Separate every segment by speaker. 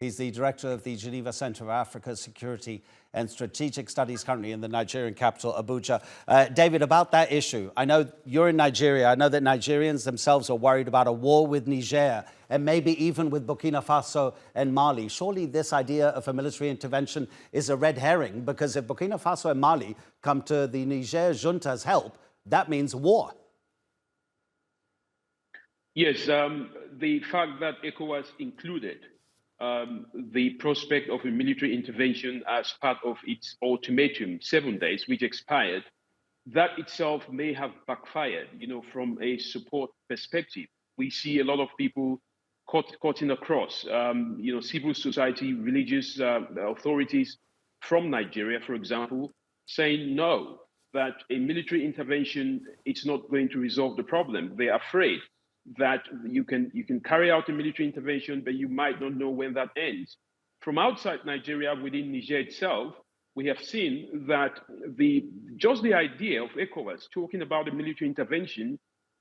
Speaker 1: He's the director of the Geneva Centre for Africa Security and Strategic Studies, currently in the Nigerian capital, Abuja. David, about that issue, I know you're in Nigeria. I know that Nigerians themselves are worried about a war with Niger and maybe even with Burkina Faso and Mali. Surely this idea of a military intervention is a red herring, because if Burkina Faso and Mali come to the Niger junta's help, that means war.
Speaker 2: Yes, the fact that ECOWAS included the prospect of a military intervention as part of its ultimatum, 7 days, which expired, that itself may have backfired, from a support perspective. We see a lot of people cutting across, civil society, religious authorities from Nigeria, for example, saying no, that a military intervention, it's not going to resolve the problem. They are afraid that you can carry out a military intervention, but you might not know when that ends. From outside Nigeria, within Niger itself, we have seen that just the idea of ECOWAS talking about a military intervention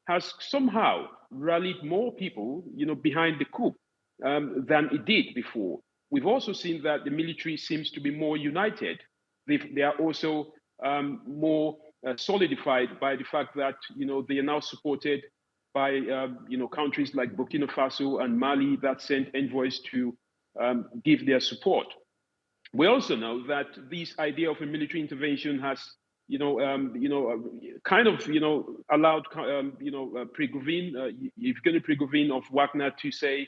Speaker 2: has somehow rallied more people, behind the coup than it did before. We've also seen that the military seems to be more united. They are also more solidified by the fact that they are now supported by countries like Burkina Faso and Mali that sent envoys to give their support. We also know that this idea of a military intervention has, allowed, Prigozhin, Yevgeny Prigozhin of Wagner to say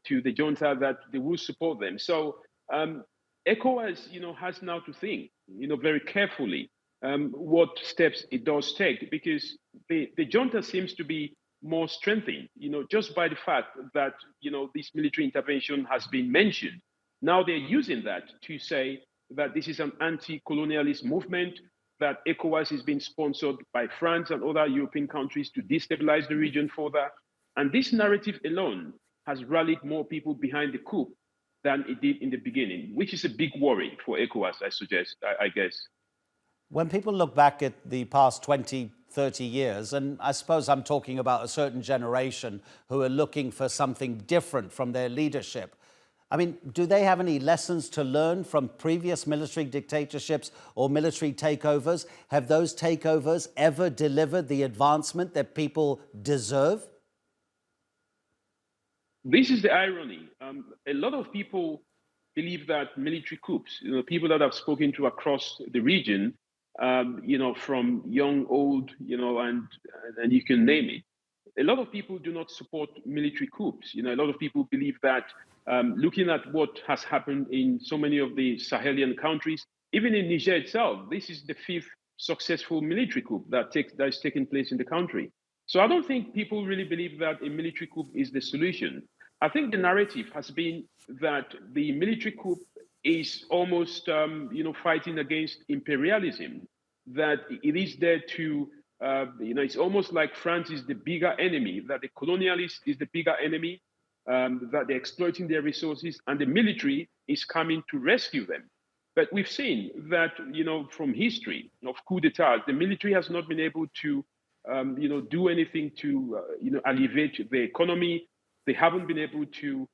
Speaker 2: to the junta that they will support them. So ECOWAS, has now to think, very carefully what steps it does take, because the junta seems to be more strengthened, just by the fact that, this military intervention has been mentioned. Now they're using that to say that this is an anti-colonialist movement, that ECOWAS is being sponsored by France and other European countries to destabilize the region further. And this narrative alone has rallied more people behind the coup than it did in the beginning, which is a big worry for ECOWAS, I guess.
Speaker 1: When people look back at the past 20, 30 years, and I suppose I'm talking about a certain generation who are looking for something different from their leadership, I mean, do they have any lessons to learn from previous military dictatorships or military takeovers? Have those takeovers ever delivered the advancement that people deserve?
Speaker 2: This is the irony. A lot of people believe that military coups, people that I've spoken to across the region, from young, old, and you can name it. A lot of people do not support military coups. A lot of people believe that looking at what has happened in so many of the Sahelian countries, even in Niger itself, this is the 5th successful military coup that is taking place in the country. So I don't think people really believe that a military coup is the solution. I think the narrative has been that the military coup is almost, fighting against imperialism, that it is there to, it's almost like France is the bigger enemy, that the colonialist is the bigger enemy, that they're exploiting their resources, and the military is coming to rescue them. But we've seen that, from history of coup d'etat, the military has not been able to, do anything to, alleviate the economy. They haven't been able to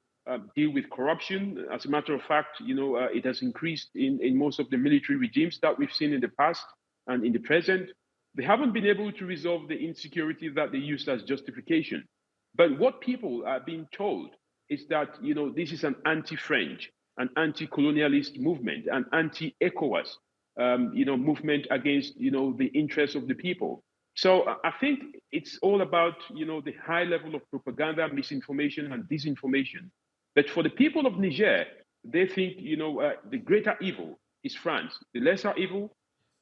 Speaker 2: deal with corruption. As a matter of fact, it has increased in most of the military regimes that we've seen in the past and in the present. They haven't been able to resolve the insecurity that they used as justification. But what people are being told is that, this is an anti-French, an anti-colonialist movement, an anti-ECOWAS, movement against, the interests of the people. So I think it's all about, the high level of propaganda, misinformation, and disinformation. But for the people of Niger, they think, the greater evil is France. The lesser evil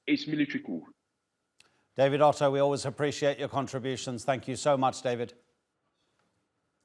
Speaker 2: is military coup.
Speaker 1: David Otto, we always appreciate your contributions. Thank you so much, David.